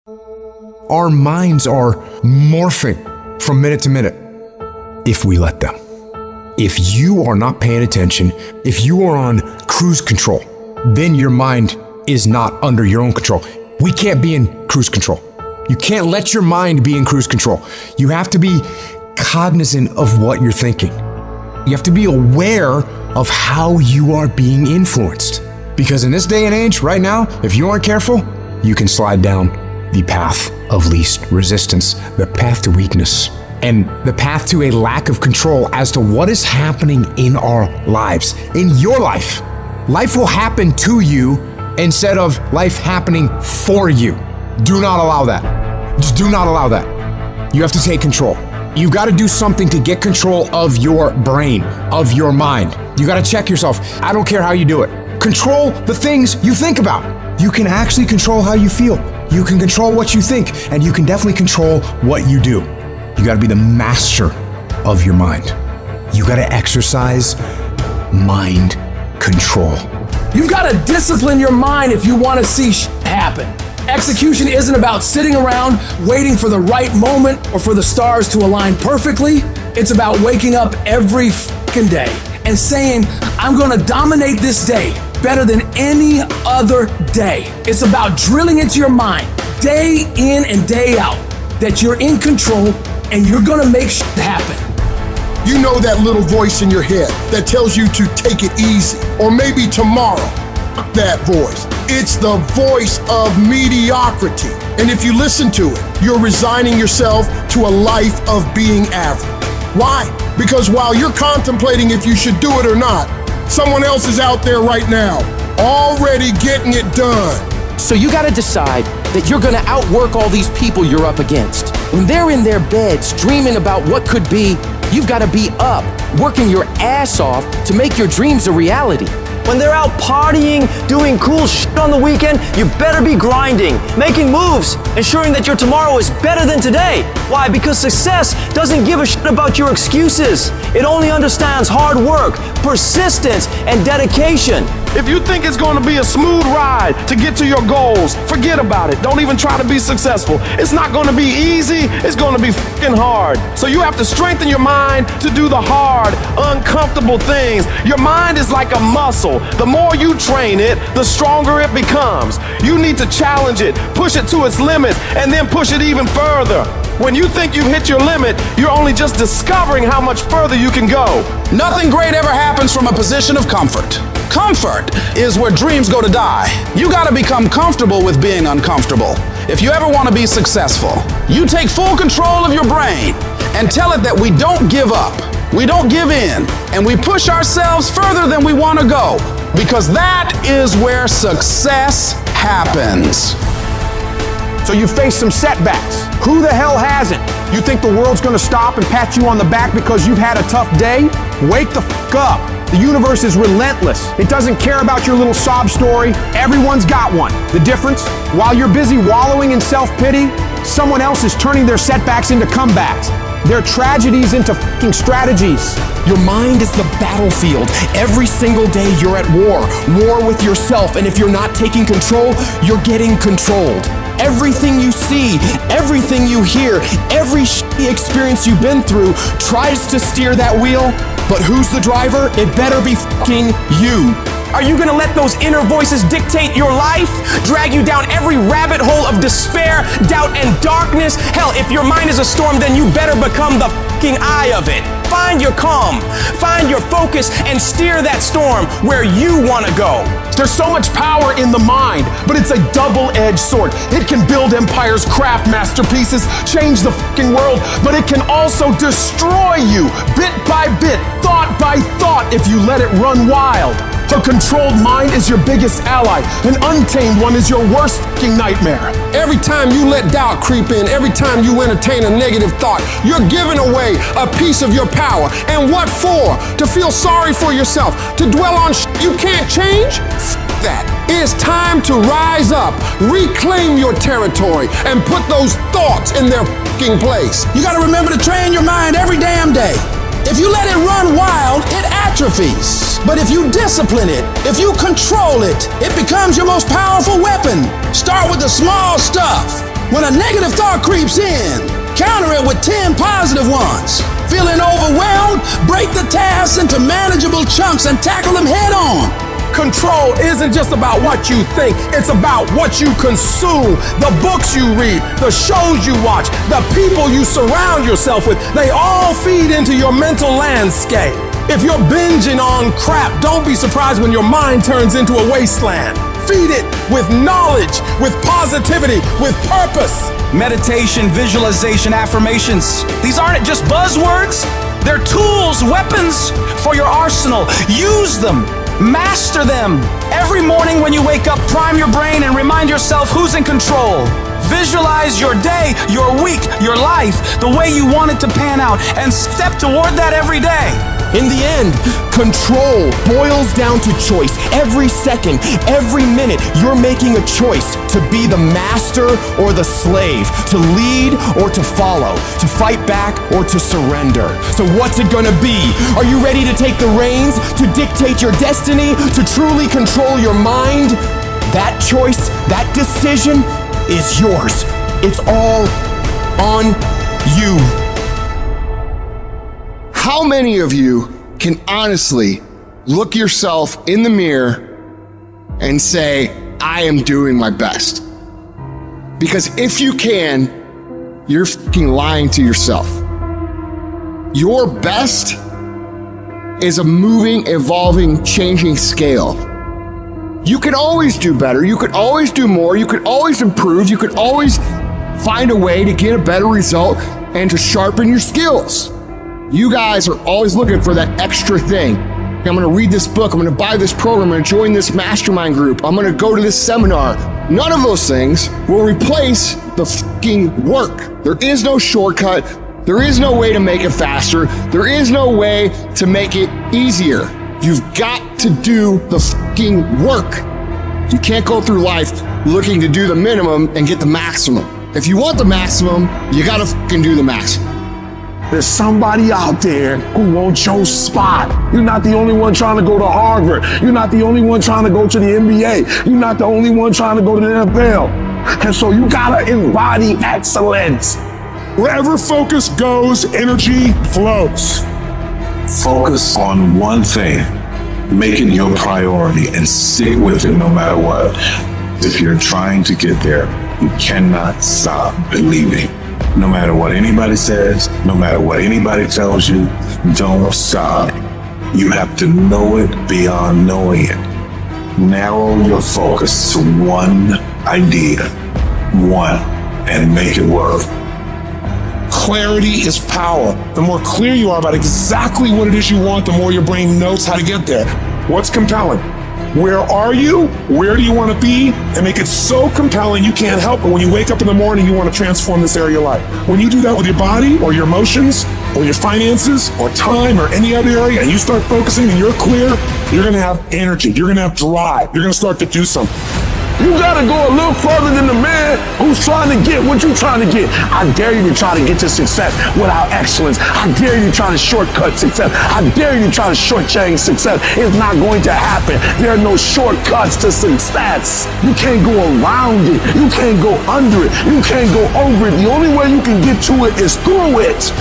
Our minds are morphing from minute to minute if we let them. If you are not paying attention, if you are on cruise control, then your mind is not under your own control. We can't be in cruise control. You can't let your mind be in cruise control. You have to be cognizant of what you're thinking. You have to be aware of how you are being influenced. Because in this day and age, right now, if you aren't careful, you can slide down the path of least resistance, the path to weakness, and the path to a lack of control as to what is happening in our lives, in your life. Life will happen to you instead of life happening for you. Do not allow that. Just do not allow that. You have to take control. You've got to do something to get control of your brain, of your mind. You got to check yourself. I don't care how you do it. Control the things you think about. You can actually control how you feel. You can control what you think, and you can definitely control what you do. You got to be the master of your mind. You got to exercise mind control. You've got to discipline your mind if you want to see happen. Execution isn't about sitting around waiting for the right moment or for the stars to align perfectly. It's about waking up every fucking day and saying, I'm going to dominate this day better than any other day. It's about drilling into your mind day in and day out that you're in control and you're going to make shit happen. You know that little voice in your head that tells you to take it easy, or maybe tomorrow. That voice. It's the voice of mediocrity. And if you listen to it, you're resigning yourself to a life of being average. Why? Because while you're contemplating if you should do it or not, someone else is out there right now, already getting it done. So you gotta decide that you're gonna outwork all these people you're up against. When they're in their beds dreaming about what could be, you've gotta be up, working your ass off to make your dreams a reality. When they're out partying, doing cool shit on the weekend, you better be grinding, making moves, ensuring that your tomorrow is better than today. Why? Because success doesn't give a shit about your excuses. It only understands hard work, persistence, and dedication. If you think it's going to be a smooth ride to get to your goals, forget about it. Don't even try to be successful. It's not going to be easy. It's going to be fucking hard. So you have to strengthen your mind to do the hard, uncomfortable things. Your mind is like a muscle. The more you train it, the stronger it becomes. You need to challenge it, push it to its limits, and then push it even further. When you think you've hit your limit, you're only just discovering how much further you can go. Nothing great ever happens from a position of comfort. Comfort is where dreams go to die. You gotta become comfortable with being uncomfortable. If you ever want to be successful, you take full control of your brain and tell it that we don't give up, we don't give in, and we push ourselves further than we want to go, because that is where success happens. So you face some setbacks. Who the hell hasn't? You think the world's gonna stop and pat you on the back because you've had a tough day? Wake the fuck up. The universe is relentless. It doesn't care about your little sob story. Everyone's got one. The difference? While you're busy wallowing in self-pity, someone else is turning their setbacks into comebacks, their tragedies into fucking strategies. Your mind is the battlefield. Every single day you're at war with yourself, and if you're not taking control, you're getting controlled. Everything you see, everything you hear, every shitty experience you've been through tries to steer that wheel, but who's the driver? It better be fucking you. Are you gonna let those inner voices dictate your life? Drag you down every rabbit hole of despair, doubt, and darkness? Hell, if your mind is a storm, then you better become the fucking eye of it. Find your calm, find your focus, and steer that storm where you wanna go. There's so much power in the mind, but it's a double-edged sword. It can build empires, craft masterpieces, change the fucking world, but it can also destroy you bit by bit, thought by thought, if you let it run wild. A controlled mind is your biggest ally. An untamed one is your worst fucking nightmare. Every time you let doubt creep in, every time you entertain a negative thought, you're giving away a piece of your power. And what for? To feel sorry for yourself, to dwell on you can't change? That. It's time to rise up, reclaim your territory, and put those thoughts in their fucking place. You gotta remember to train your mind every damn day. If you let it run wild, it atrophies. But if you discipline it, if you control it, it becomes your most powerful weapon. Start with the small stuff. When a negative thought creeps in, counter it with 10 positive ones. Feeling overwhelmed? Break the tasks into manageable chunks and tackle them head on. Control isn't just about what you think, it's about what you consume. The books you read, the shows you watch, the people you surround yourself with, they all feed into your mental landscape. If you're binging on crap, don't be surprised when your mind turns into a wasteland. Feed it with knowledge, with positivity, with purpose. Meditation, visualization, affirmations. These aren't just buzzwords. They're tools, weapons for your arsenal. Use them. Master them. Every morning when you wake up, prime your brain and remind yourself who's in control. Visualize your day, your week, your life, the way you want it to pan out, and step toward that every day. In the end, control boils down to choice. Every second, every minute, you're making a choice to be the master or the slave, to lead or to follow, to fight back or to surrender. So what's it gonna be? Are you ready to take the reins, to dictate your destiny, to truly control your mind? That choice, that decision is yours. It's all on you. How many of you can honestly look yourself in the mirror and say, I am doing my best? Because if you can, you're fucking lying to yourself. Your best is a moving, evolving, changing scale. You can always do better. You could always do more. You could always improve. You could always find a way to get a better result and to sharpen your skills. You guys are always looking for that extra thing. I'm going to read this book. I'm going to buy this program. I'm going to join this mastermind group. I'm going to go to this seminar. None of those things will replace the fucking work. There is no shortcut. There is no way to make it faster. There is no way to make it easier. You've got to do the fucking work. You can't go through life looking to do the minimum and get the maximum. If you want the maximum, you got to fucking do the maximum. There's somebody out there who wants your spot. You're not the only one trying to go to Harvard. You're not the only one trying to go to the NBA. You're not the only one trying to go to the NFL. And so you gotta embody excellence. Wherever focus goes, energy flows. Focus on one thing. Make it your priority and stick with it no matter what. If you're trying to get there, you cannot stop believing. No matter what anybody says, no matter what anybody tells you, don't stop. You have to know it beyond knowing it. Narrow your focus to one idea, and make it work. Clarity is power. The more clear you are about exactly what it is you want, the more your brain knows how to get there. What's compelling? Where are you? Where do you want to be? And make it so compelling you can't help it. When you wake up in the morning, you want to transform this area of life. When you do that with your body or your emotions or your finances or time or any other area, and you start focusing and you're clear, you're going to have energy. You're going to have drive. You're going to start to do something. You gotta go a little further than the man who's trying to get what you're trying to get. I dare you to try to get to success without excellence. I dare you to try to shortcut success. I dare you to try to shortchange success. It's not going to happen. There are no shortcuts to success. You can't go around it. You can't go under it. You can't go over it. The only way you can get to it is through it.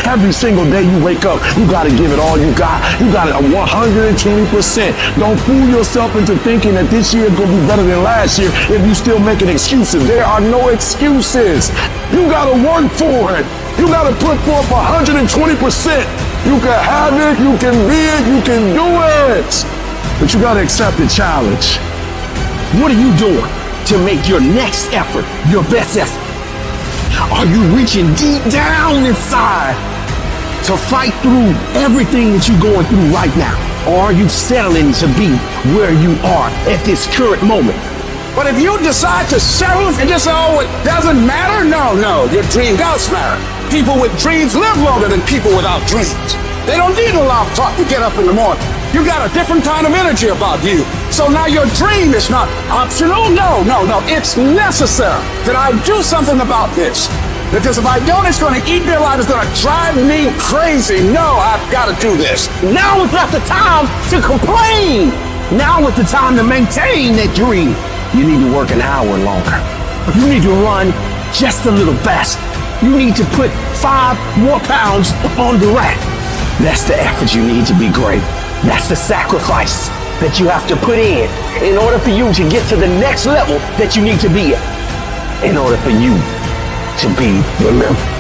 Every single day you wake up, you gotta give it all you got. You got it 120%. Don't fool yourself into thinking that this year is gonna be better than last year if you still making excuses. There are no excuses. You gotta work for it. You gotta put forth 120%. You can have it, you can be it, you can do it. But you gotta accept the challenge. What are you doing to make your next effort your best effort? Are you reaching deep down inside to fight through everything that you're going through right now? Or are you settling to be where you are at this current moment? But if you decide to settle and just say, oh, it doesn't matter, no, your dream does matter. People with dreams live longer than people without dreams. They don't need alarm clock to get up in the morning. You got a different kind of energy about you. So now your dream is not optional. No. It's necessary that I do something about this. Because if I don't, it's going to eat me alive. It's going to drive me crazy. No, I've got to do this. Now is not the time to complain. Now is the time to maintain that dream. You need to work an hour longer. You need to run just a little faster. You need to put 5 more pounds on the rack. That's the effort you need to be great. That's the sacrifice that you have to put in order for you to get to the next level that you need to be at. In order for you to be remembered.